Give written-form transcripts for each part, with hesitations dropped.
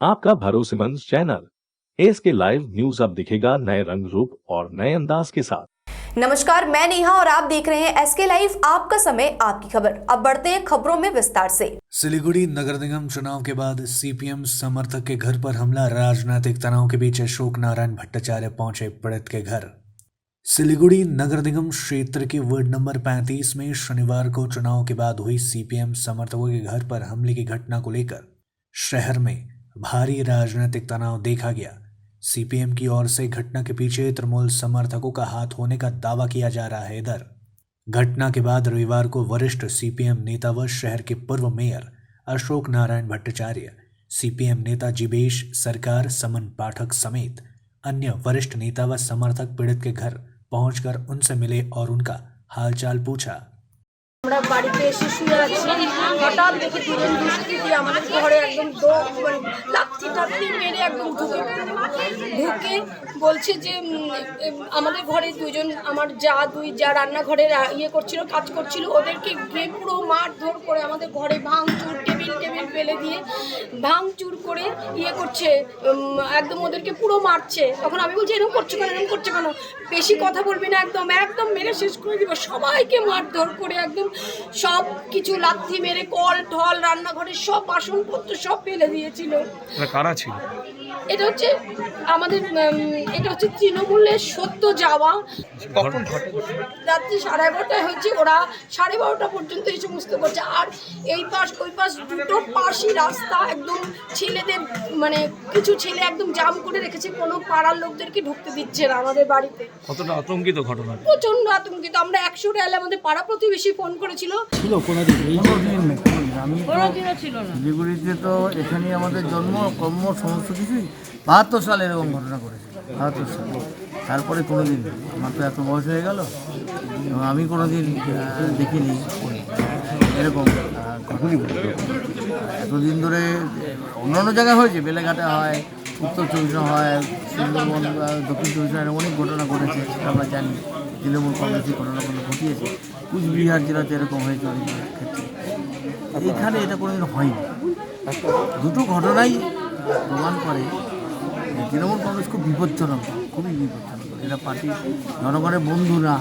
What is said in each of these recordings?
आपका भरोसेमंद channel SK live news अब दिखेगा नए रंग रूप और नए अंदाज के साथ। नमस्कार, मैं नेहा और आप देख रहे हैं एसके लाइव, आपका समय आपकी खबर। अब बढ़ते हैं खबरों में विस्तार से। सिलीगुड़ी नगर निगम चुनाव के बाद सीपीएम समर्थक के घर पर हमला, राजनीतिक तनाव के बीच अशोक नारायण भट्टाचार्य पहुंचे पीड़ित के घर। सिलीगुड़ी नगर निगम क्षेत्र के वार्ड नंबर 35 में शनिवार को चुनाव के बाद हुई सीपीएम समर्थकों के घर पर हमले की घटना को लेकर शहर में भारी राजनीतिक तनाव देखा गया। सीपीएम की ओर से घटना के पीछे तृणमूल समर्थकों का हाथ होने का दावा किया जा रहा है। इधर घटना के बाद रविवार को वरिष्ठ सीपीएम नेता व शहर के पूर्व मेयर अशोक नारायण भट्टाचार्य, सीपीएम नेता जिवेश सरकार, समन पाठक समेत अन्य वरिष्ठ नेता व समर्थक पीड़ित के घर पहुंचकर उनसे मिले और उनका हालचाल पूछा। আমরা বাড়িতে এসে শুয়ে আছি, হঠাৎ দেখি দুজন দুষ্কৃতী আমাদের ঘরে একদম লাথি টাথি মেরে একদম ঢুকে বলছে যে আমাদের ঘরে দুজন আমার দুই যা রান্নাঘরে ইয়ে করছিল, কাজ করছিল, ওদেরকে গিয়ে পুরো মারধর করে আমাদের ঘরে ভাঙচুর, টেবিল ফেলে দিয়ে ভাঙচুর করে ইয়ে করছে, একদম ওদেরকে পুরো মারছে। তখন আমি বলছি এরকম করছো কেন, বেশি কথা বলবি না, একদম একদম মেরে শেষ করে দিব। সবাইকে মারধর করে একদম সব কিছু লাথি মেরে কল ঠল রান্নাঘরের সব বাসনপত্র সব ফেলে দিয়েছিল। কারা ছিল? এটা হচ্ছে আমাদের তৃণমূলের সত্য যাওয়া। রাত্রি 11:30 হয়েছে, ওরা 12:30 পর্যন্ত এই সমস্ত করছে। আর এই পাশ ওই পাশ দুটো পাশই রাস্তা একদম ছেলেদের, মানে কিছু ছেলে একদম জাম করে রেখেছে, কোনো পাড়ার লোকদেরকে ঢুকতে দিচ্ছে না আমাদের বাড়িতে। কতটা আতঙ্কিত ঘটনা? প্রচন্ড আতঙ্কিত। আমরা 100 এলে আমাদের পাড়া প্রতিবেশী ফোন করেছিল। শিলিগুড়িতে তো এখানেই আমাদের জন্ম কর্ম সমস্ত কিছুই। 72 সালে এরকম ঘটনা করেছে, 72 সালে। তারপরে কোনোদিন, আমার তো এত বয়স হয়ে গেল, আমি কোনোদিন দেখিনি এরকম ঘটনা। এতদিন ধরে অন্যান্য জায়গায় হয়েছে, বেলেঘাটে হয়, উত্তর চব্বিশ হয়, সুন্দরবন, দক্ষিণ চব্বিশ অনেক ঘটনা ঘটেছে, আমরা জানি। তৃণমূল কংগ্রেসের ঘটনা ঘটিয়েছে, কুচবিহার জেলাতে এরকম হয়েছে অনেক ক্ষেত্রে। এখানে এটা কোনোদিন হয়নি। দুটো ঘটনাই প্রমাণ করে তৃণমূল কংগ্রেস খুব বিপজ্জনক, খুবই বিপজ্জনক। এটা পার্টি জনগণের বন্ধু না,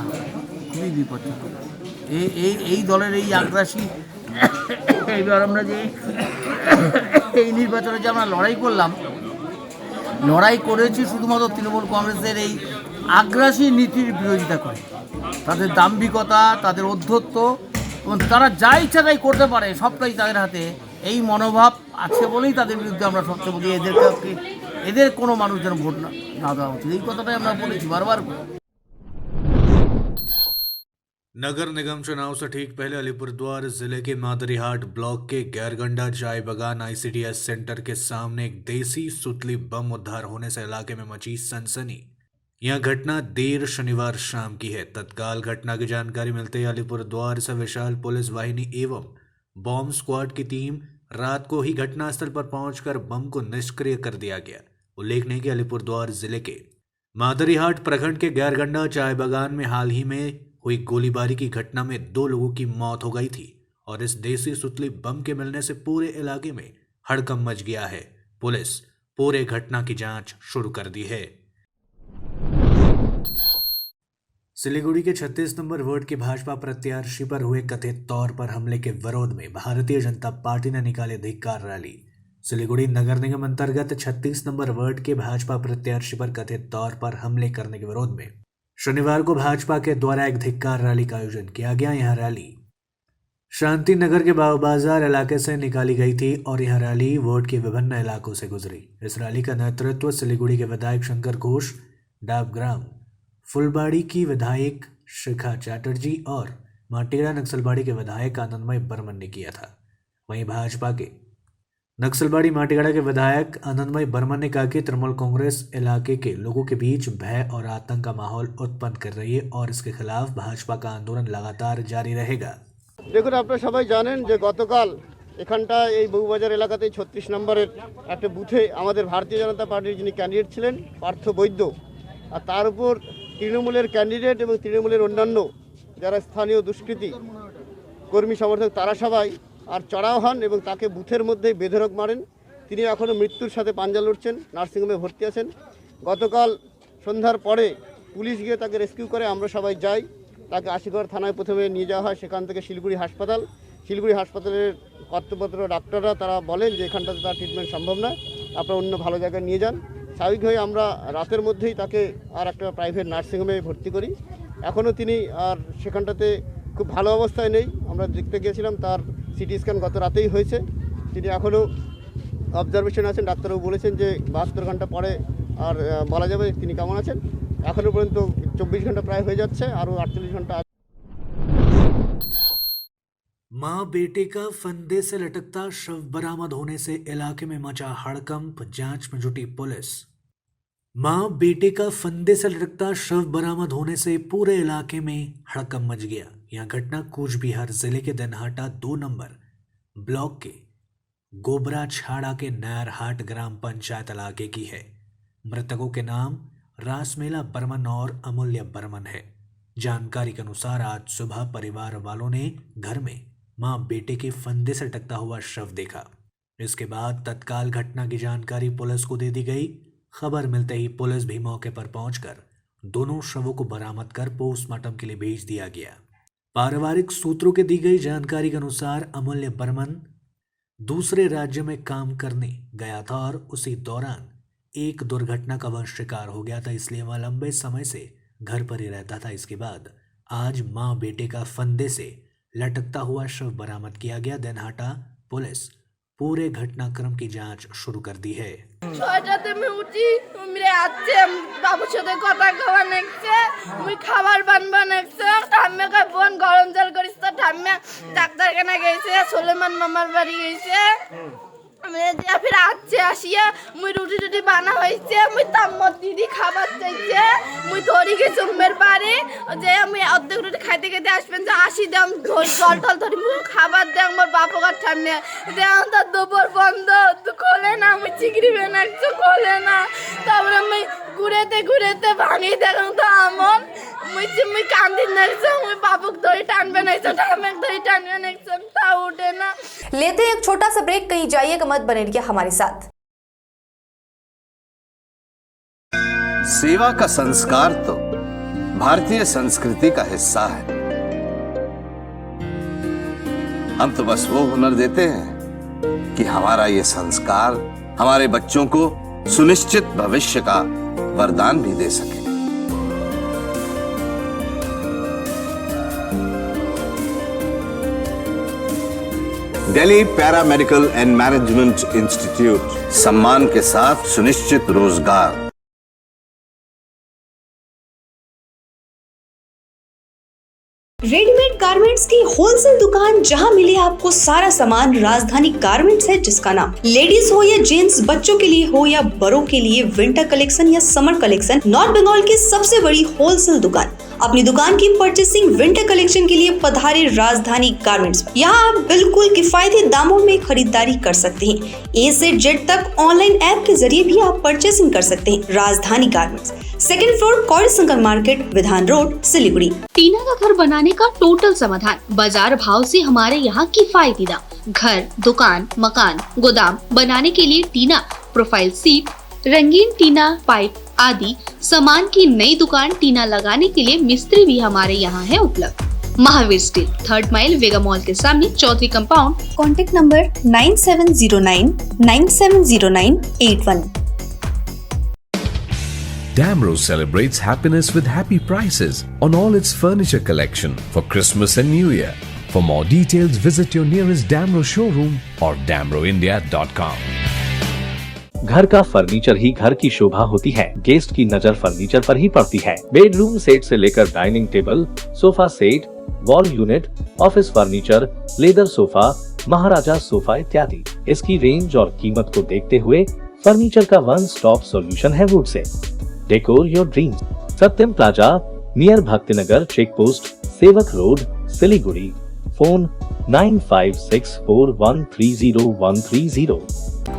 খুবই বিপজ্জনক। এই দলের এই আগ্রাসী, এইবার আমরা যে এই নির্বাচনে যে আমরা লড়াই করেছি শুধুমাত্র তৃণমূল কংগ্রেসের এই আগ্রাসী নীতির বিরোধিতা করে, তাদের দাম্ভিকতা, তাদের অধ্যত্ব, এবং তারা যা ইচ্ছা তাই করতে পারে, সবটাই তাদের হাতে, এই মনোভাব আছে বলেই তাদের বিরুদ্ধে আমরা সবচেয়ে বলি এদের কোনো মানুষ যেন ভোট না দেওয়া উচিত। এই কথাটাই আমরা বলেছি बार-बार। नगर निगम चुनाव से ठीक पहले अलीपुरद्वार जिले के मादरीहाट ब्लॉक के गैरगंडा चाय बगान आईसीडीएस सेंटर के सामने एक देसी सुतली बम उद्धार होने से इलाके में मची सनसनी। यह घटना देर शनिवार शाम की है। तत्काल घटना की जानकारी मिलते ही अलीपुरद्वार से विशाल पुलिस वाहिनी एवं बॉम्ब स्क्वाड की टीम रात को ही घटनास्थल पर पहुंचकर बम को निष्क्रिय कर दिया गया। उल्लेखनीय कि अलीपुरद्वार जिले के मादरीहाट प्रखंड के गैरगंडा चाय बगान में हाल ही में हुई गोलीबारी की घटना में 2 लोगों की मौत हो गई थी और इस देसी सुतली बम के मिलने से पूरे इलाके में हड़कंप मच गया है। पुलिस पूरे घटना की जांच शुरू कर दी है। सिलीगुड़ी के 36 नंबर वार्ड के भाजपा प्रत्याशी पर हुए कथित तौर पर हमले के विरोध में भारतीय जनता पार्टी ने निकाली धिक्कार रैली। सिलीगुड़ी नगर निगम अंतर्गत 36 नंबर वार्ड के भाजपा प्रत्याशी पर कथित तौर पर हमले करने के विरोध में शनिवार को भाजपा के द्वारा एक धिक्कार रैली का आयोजन किया गया। यह रैली शांति नगर के बाजार इलाके से निकाली गई थी और यह रैली वार्ड के विभिन्न इलाकों से गुजरी। इस रैली का नेतृत्व सिलीगुड़ी के विधायक शंकर घोष, डाबग्राम फुलबाड़ी की विधायक शिखा चैटर्जी और माटीगढ़ा नक्सलबाड़ी के विधायक आनंदमय बर्मन ने किया था। वहीं भाजपा के नक्सलबाड़ी माटीगढ़ा के विधायक आनंदमय बर्मन ने कहा कि तृणमूल कांग्रेस इलाके के लोगों के बीच भय और आतंक का माहौल उत्पन्न कर रही है और इसके खिलाफ भाजपा का आंदोलन लगातार जारी रहेगा। দেখুন, আপনারা সবাই জানেন যে গতকাল এখানটা এই বহুবাজার এলাকাতে 36 নম্বরের একটা বুথে আমাদের ভারতীয় জনতা পার্টির যিনি ক্যান্ডিডেট ছিলেন পার্থ বৈদ্য, আর তার উপর তৃণমূলের ক্যান্ডিডেট এবং তৃণমূলের অন্যান্য যারা স্থানীয় দুষ্কৃতী কর্মী সমর্থক তারা সবাই আর চড়াও হন এবং তাকে বুথের মধ্যে বেধড়ক মারেন তিনি এখনও মৃত্যুর সাথে পাঞ্জা লড়ছেন, নার্সিংহোমে ভর্তি আছেন। গতকাল সন্ধ্যার পরে পুলিশ গিয়ে তাকে রেস্কিউ করে, আমরা সবাই যাই। তাকে আশিগড় থানায় প্রথমে নিয়ে যাওয়া হয়, সেখান থেকে শিলিগুড়ি হাসপাতালের কর্তব্যরত ডাক্তাররা তারা বলেন যে এখানটাতে তার ট্রিটমেন্ট সম্ভব নয়, আপনারা অন্য ভালো জায়গায় নিয়ে যান। স্বাভাবিকভাবে আমরা রাতের মধ্যেই তাকে আর একটা প্রাইভেট নার্সিংহোমে ভর্তি করি। এখনও তিনি আর সেখানটাতে খুব ভালো অবস্থায় নেই। আমরা দেখতে গিয়েছিলাম, তার সিটি স্ক্যান গত রাতেই হয়েছে। তিনি এখনও অবজারভেশন আছেন। ডাক্তারবাবু বলেছেন যে 72 ঘন্টা পরে আর বলা যাবে তিনি কেমন আছেন। এখনও পর্যন্ত 24 ঘন্টা প্রায় হয়ে যাচ্ছে, আরও 48 घंटा। मां बेटे का फंदे से लटकता शव बरामद होने से इलाके में मचा हड़कंप, जांच में जुटी पुलिस। मां बेटे का फंदे से लटकता शव बरामद होने से पूरे इलाके में हड़कंप मच गया। यह घटना कूच बिहार जिले के दिनहाटा 2 नंबर ब्लॉक के गोबरा छाड़ा के नायरहाट ग्राम पंचायत इलाके की है। मृतकों के नाम रासमेला बर्मन और अमूल्य बर्मन है। जानकारी के अनुसार आज सुबह परिवार वालों ने घर में मां बेटे के फंदे से लटकता हुआ शव देखा। इसके बाद तत्काल घटना की जानकारी पुलिस को दे दी गई। खबर मिलते ही पुलिस भी मौके पर पहुंचकर दोनों शवों को बरामद कर पोस्टमार्टम के लिए भेज दिया गया। पारिवारिक सूत्रों के दी गई जानकारी के अनुसार अमूल्य बर्मन दूसरे राज्य में काम करने गया था और उसी दौरान एक दुर्घटना का वह शिकार हो गया था, इसलिए वह लंबे समय से घर पर ही रहता था। इसके बाद आज मां बेटे का फंदे से लटकता हुआ शव बरामद किया गया। दिनहाटा पुलिस पूरे घटनाक्रम की जांच शुरू कर दी है। 6টাতে আমি উঠি, মেরে আসছে বাবুর সাথে কথা কওয়া নেছে, মুই খাবার বানবা নেছে। ঠাম্মে কয় বোন গরম জল করিস তো। ঠাম্মে ডাক্তারখানা গেছে, সোলেমান মামার বাড়ি গেছে। फिर आछे आसिया मुई रुटी टुटी बाना হইছে। মুই তাম্মর দিদি খাবার চাইছে, মুই ধরি গেছি উম্মের বাড়ি যে আমি অর্ধেক রুটি খাইতে খাইতে আসবেন যে আসি দাম জল টল ধরি মুই খাবার দে আমার বাপকার ঠান্ডে দেন তার দুপুর বন্ধ তো খোলে না। আমি চিংড়ি বানাচ্ছি খোলে না। তারপরে আমি ঘুরেতে ভাঙি দেখুন তো আমন মুই কান্দি নাইছে। মুই বাপক ধরি টানবে নাইছে, ঠাম্মেক ধরি টানবে নাইছে, তা উঠে না। लेते हैं एक छोटा सा ब्रेक, कहीं जाइएगा मत, बने रहिए हमारे साथ। सेवा का संस्कार तो भारतीय संस्कृति का हिस्सा है। हम तो बस वो हुनर देते हैं कि हमारा ये संस्कार हमारे बच्चों को सुनिश्चित भविष्य का वरदान भी दे सके। Delhi paramedical and management institute, सम्मान के साथ सुनिश्चित रोजगार। रेडीमेड गारमेंट्स की होलसेल दुकान, जहां मिले आपको सारा सामान राजधानी गारमेंट्स है, जिसका नाम लेडीज हो या जेंट्स, बच्चों के लिए हो या बड़ों के लिए, विंटर कलेक्शन या समर कलेक्शन, नॉर्थ बंगाल की सबसे बड़ी होलसेल दुकान। अपनी दुकान की परचेसिंग विंटर कलेक्शन के लिए पधारे राजधानी गारमेंट्स। यहाँ आप बिल्कुल किफायती दामों में खरीदारी कर सकते हैं। ए से जेड तक ऑनलाइन ऐप के जरिए भी आप परचेसिंग कर सकते हैं। राजधानी गारमेंट्स, 2nd फ्लोर, कौड़ी शंकर मार्केट, विधान रोड, सिलीगुड़ी। टीना का घर बनाने का टोटल समाधान, बाजार भाव से हमारे यहाँ किफायती दाम। घर, दुकान, मकान, गोदाम बनाने के लिए टीना, प्रोफाइल सीट, रंगीन टीना, पाइप आदि सामान की नई दुकान टीना लगाने के लिए मिस्त्री भी हमारे यहाँ है उपलब्ध। महावीर स्टील, 3rd माइल, वेगा मॉल के सामने, Chaudhary compound. Contact number 9709 9709 81। Damro celebrates happiness with happy prices on all its furniture collection for Christmas and New Year. For more details, visit your nearest Damro showroom or damroindia.com. घर का furniture ही घर की शोभा होती है। Guest की नजर furniture पर ही पड़ती है। बेडरूम सेट से लेकर dining table, sofa set, wall unit, office furniture, leather sofa, Maharaja sofa इत्यादि। इसकी रेंज और कीमत को देखते हुए फर्नीचर का वन स्टॉप सॉल्यूशन है वुड से। Decor your dreams, Satyam plaza, near Bhaktinagar check post, Sevak road, Siliguri. Phone 9564130130।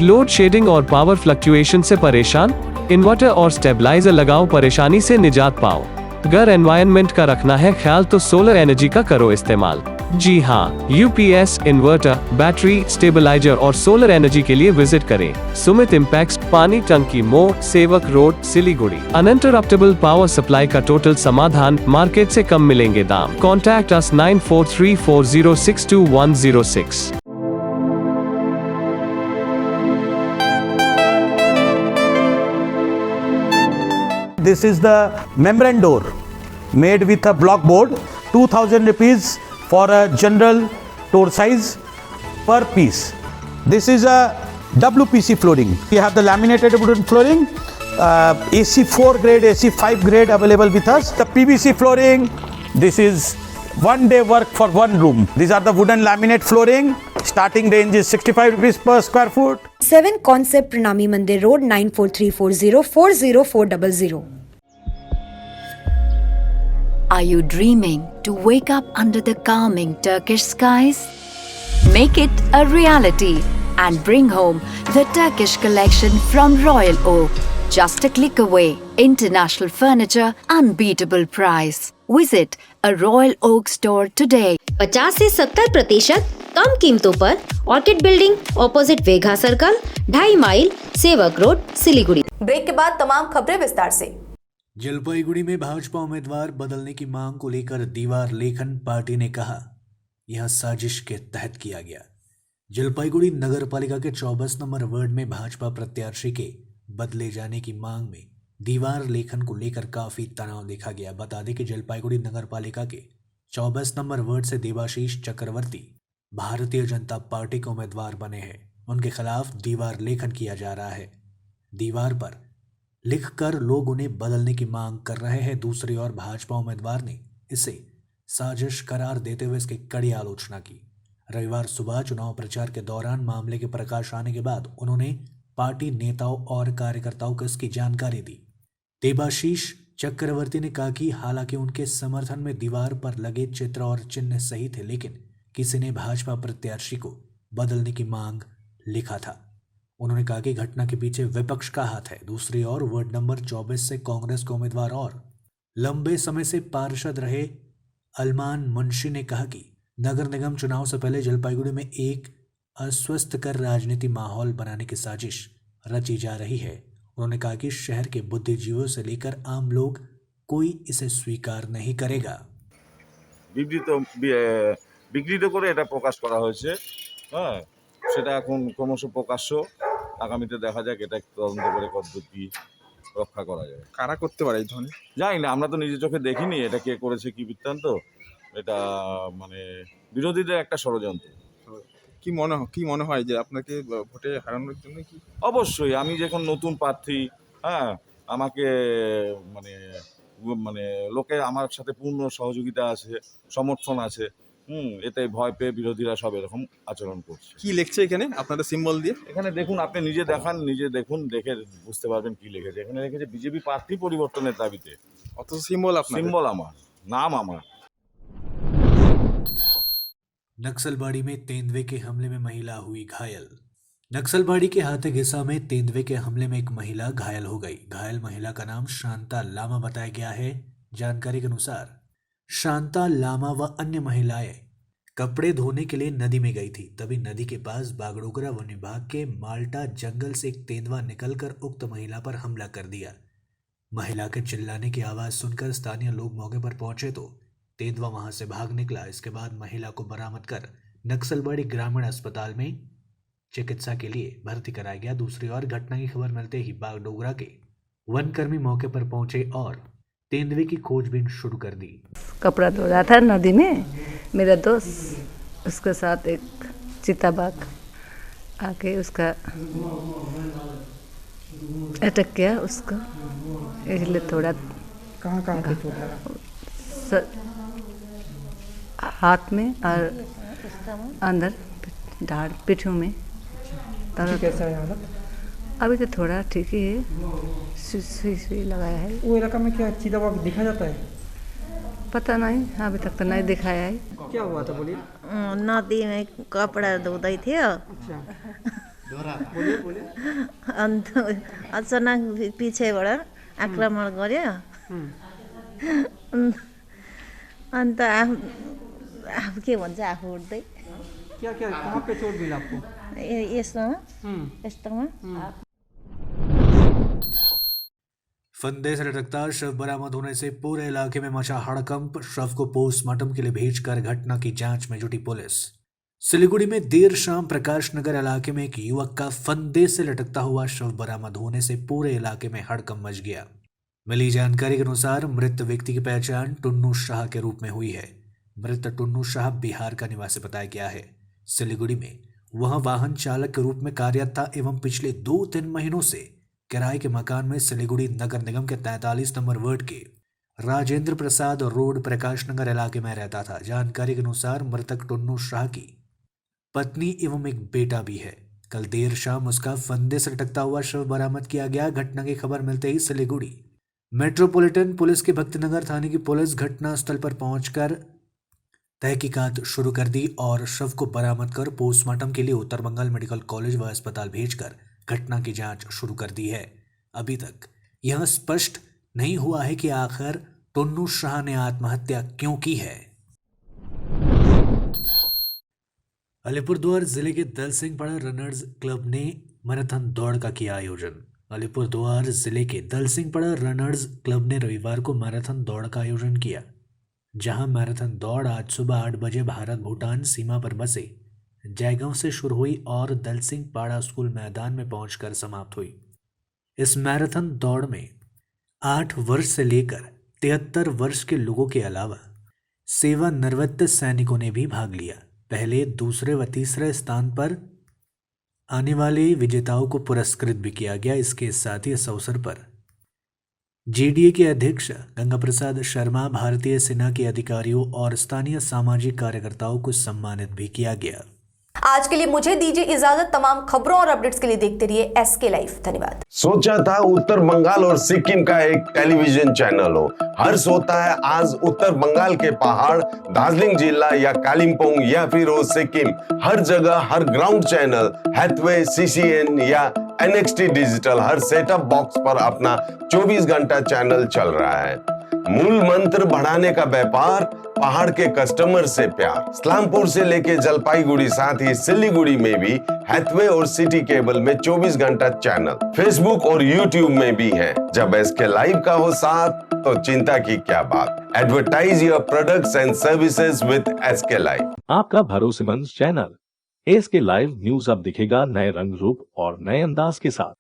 Load shedding और पावर फ्लक्चुएशन से परेशान? इन्वर्टर और स्टेबलाइजर लगाओ, परेशानी से निजात पाओ। अगर एनवायरनमेंट का रखना है ख्याल तो सोलर एनर्जी का करो इस्तेमाल। जी हाँ, यूपीएस, इन्वर्टर, बैटरी, स्टेबलाइजर और सोलर एनर्जी के लिए विजिट करें सुमित इम्पैक्स, पानी टंकी मोड़, सेवक road, Siliguri. Uninterruptible power supply का टोटल समाधान, मार्केट से कम मिलेंगे दाम। Contact us 9434062106। This is the membrane door made with a block board, 2000 rupees for a general door size per piece. This is a WPC flooring. We have the laminated wooden flooring, AC4 grade, AC5 grade available with us. The PVC flooring, this is 1 day work for 1 room. These are the wooden laminate flooring. Starting range is 65 rupees per square foot. 7 Concept Pranami Mandir Road 9434040400. Are you dreaming to wake up under the calming Turkish skies? Make it a reality and bring home the Turkish collection from Royal Oak. Just a click away. International furniture, unbeatable price. Visit a Royal Oak store today. 50 से 70% कम कीमतों पर orchid building, opposite Vega circle, 2.5 mile, Sevak road, Siliguri. Break के बाद तमाम खबरें विस्तार से। जलपाईगुड़ी में भाजपा उम्मीदवार बदलने की मांग को लेकर दीवार लेखन पार्टी ने कहा यह साजिश के तहत किया गया। जलपाईगुड़ी नगर पालिका के 24 नंबर वार्ड में भाजपा प्रत्याशी के बदले जाने की मांग में दीवार लेखन को लेकर काफी तनाव देखा गया। बता दें कि जलपाईगुड़ी नगर पालिका के 24 नंबर वार्ड से देवाशीष चक्रवर्ती भारतीय जनता पार्टी के उम्मीदवार बने हैं। उनके खिलाफ दीवार लेखन किया जा रहा है। दीवार पर लिखकर लोग उन्हें बदलने की मांग कर रहे हैं। दूसरी ओर भाजपा उम्मीदवार ने इसे साजिश करार देते हुए इसकी कड़ी आलोचना की। रविवार सुबह चुनाव प्रचार के दौरान मामले के प्रकाश आने के बाद उन्होंने पार्टी नेताओं और कार्यकर्ताओं को इसकी जानकारी दी। देवाशीष चक्रवर्ती ने कहा कि हालांकि उनके समर्थन में दीवार पर लगे चित्र और चिन्ह सही थे, लेकिन किसी ने भाजपा प्रत्याशी को बदलने की मांग लिखा था। उन्होंने कहा कि घटना के पीछे विपक्ष का हाथ है। दूसरी ओर वार्ड नंबर 24 से कांग्रेस के उम्मीदवार और लंबे समय से पार्षद रहे अलमान मुंशी ने कहा कि नगर निगम चुनाव से पहले जलपाईगुड़ी में एक अस्वस्थकर राजनीति माहौल बनाने की साजिश रची जा रही है। उन्होंने कहा कि शहर के बुद्धिजीवियों से लेकर आम लोग कोई इसे स्वीकार नहीं करेगा। বিকৃত করে এটা প্রকাশ করা হয়েছে। হ্যাঁ, সেটা এখন ক্রমশ প্রকাশ্য। আগামীতে দেখা যাক এটা তদন্ত করে পদ্ধতি রক্ষা করা যায়। কারা করতে পারে এই ধরনের জানি না, আমরা তো নিজের চোখে দেখিনি এটা কে করেছে কি বৃত্তান্ত। এটা মানে বিরোধীদের একটা ষড়যন্ত্র। কি মনে হয় যে আপনাকে ভোটে হারানোর জন্য কি? অবশ্যই আমি যখন নতুন প্রার্থী, হ্যাঁ, আমাকে মানে মানে লোকের আমার সাথে পূর্ণ সহযোগিতা আছে, সমর্থন আছে। এটাই ভয় পেয়ে বিরোধীরা সব এরকম আচরণ করছে। কি লিখছে এখানে আপনাদের সিম্বল দিয়ে? এখানে দেখুন, আপনি নিজে দেখান, নিজে দেখুন, দেখে বুঝতে পারবেন কি লিখেছে। এখানে লিখেছে বিজেপি প্রার্থী পরিবর্তনের দাবিতে। অত সিম্বল আপনার? সিম্বল আমার, নাম আমার। नक्सलबाड़ी में तेंदुए के हमले में महिला हुई घायल। नक्सलबाड़ी के हाथीगिस्सा में तेंदुए के हमले में एक महिला घायल हो गई। घायल महिला का नाम शांता लामा बताया गया है। जानकारी के अनुसार शांता लामा व अन्य महिलाएं कपड़े धोने के लिए नदी में गई थी। तभी नदी के पास बागडोगरा वन विभाग के माल्टा जंगल से एक तेंदुआ निकलकर उक्त महिला पर हमला कर दिया। महिला के चिल्लाने की आवाज सुनकर स्थानीय लोग मौके पर पहुंचे तो तेंदुआ वहां से भाग निकला। इसके बाद महिला को बरामद कर नक्सलबाड़ी ग्रामीण अस्पताल में चिकित्सा के लिए भर्ती कराया गया। दूसरी ओर घटना की खबर मिलते ही बागडोगरा के वनकर्मी मौके पर पहुंचे और तेंदुए की खोजबीन शुरू कर दी। कपड़ा धो रहा था नदी में, मेरा दोस्त उसके साथ एक चिताबाग आके उसका अटैक किया उसको, इसलिए थोड़ा कहाँ हाथ में और अंदर दाढ़ पिठों में। कैसा है हालत? अभी तो थोड़ा ठीक ही है, सुई लगाया है। वो इलाका में क्या चिताबाग दिखा जाता है? पता नहीं, अभी तक तो नहीं दिखाया है। क्या हुआ था बोलिए? नदी में कपड़ा धोदै थियो। अन्त अचानक पछिबाट आक्रमण गर्यो। अन्त अब के भन्छ आफू उठ्दै क्या क्या कहाँ पे चोट मिला आपको? यस्तोमा फंदे से लटकता शव बरामद होने से पूरे इलाके में मचा हड़कंप। शव को पोस्टमार्टम के लिए भेजकर घटना की जांच में जुटी पुलिस। सिलीगुड़ी में देर शाम प्रकाश नगर इलाके में एक युवक का फंदे से लटकता हुआ शव बरामद होने से पूरे इलाके में हड़कंप मच गया। मिली जानकारी के अनुसार मृत व्यक्ति की पहचान टुन्नू शाह के रूप में हुई है। मृत टुन्नू शाह बिहार का निवासी बताया गया है। सिलीगुड़ी में वह वाहन चालक के रूप में कार्यरत था एवं पिछले 2-3 महीनों से किराए के मकान में सिलीगुड़ी नगर निगम के 43 नंबर वार्ड के राजेंद्र प्रसाद रोड प्रकाश नगर इलाके में रहता था। जानकारी के अनुसार मृतक टुन्नू शाह की पत्नी एवं एक बेटा भी है। कल देर शाम उसका फंदे से लटकता हुआ शव बरामद किया गया। घटना की खबर मिलते ही सिलीगुड़ी मेट्रोपॉलिटन पुलिस के भक्तिनगर थाने की पुलिस घटनास्थल पर पहुंचकर तहकीकात शुरू कर दी और शव को बरामद कर पोस्टमार्टम के लिए उत्तर बंगाल मेडिकल कॉलेज व अस्पताल भेजकर घटना की जांच शुरू कर दी है। अभी तक यह स्पष्ट नहीं हुआ है कि आखिर टुन्नू शाह ने आत्महत्या क्यों की है। अलीपुरद्वार जिले के दलसिंहपाड़ा रनर्स क्लब ने मैराथन दौड़ का किया आयोजन। अलीपुरद्वार जिले के दलसिंहपाड़ा रनर्स क्लब ने रविवार को मैराथन दौड़ का आयोजन किया, जहां मैराथन दौड़ आज सुबह 8 बजे भारत भूटान सीमा पर बसे जयगांव से शुरू हुई और दलसिंहपाड़ा स्कूल मैदान में पहुंचकर समाप्त हुई। इस मैराथन दौड़ में 8 वर्ष से लेकर 73 वर्ष के लोगों के अलावा सेवानिवृत्त सैनिकों ने भी भाग लिया। पहले, दूसरे व तीसरे स्थान पर आने वाले विजेताओं को पुरस्कृत भी किया गया। इसके साथ ही इस अवसर पर जेडीए के अध्यक्ष गंगा प्रसाद शर्मा, भारतीय सेना के अधिकारियों और स्थानीय सामाजिक कार्यकर्ताओं को सम्मानित भी किया गया। आज के लिए मुझे दीजिए इजाजत। तमाम खबरों और अपडेट्स के लिए देखते रहिए एसके लाइव। धन्यवाद। सोचा था उत्तर बंगाल और सिक्किम का एक टेलीविजन चैनल हो। हर्ष होता है आज उत्तर बंगाल के पहाड़, दार्जिलिंग जिला या कालिम्पोंग या फिर हो सिक्किम, हर जगह हर ग्राउंड चैनल हैथवे, सीसीएन या NXT डिजिटल हर सेटअप बॉक्स पर अपना 24 घंटा चैनल चल रहा है। मूल मंत्र बढ़ाने का व्यापार, पहाड़ के कस्टमर से प्यार। इस्लामपुर से लेके जलपाईगुड़ी साथ ही सिलीगुड़ी में भी हैथवे और सिटी केबल में 24 घंटा चैनल, फेसबुक और यूट्यूब में भी है। जब एसके लाइव का हो साथ तो चिंता की क्या बात। Advertise your products and services with SK live. आपका भरोसेमंद चैनल एसके लाइव न्यूज अब दिखेगा नए रंग रूप और नए अंदाज के साथ।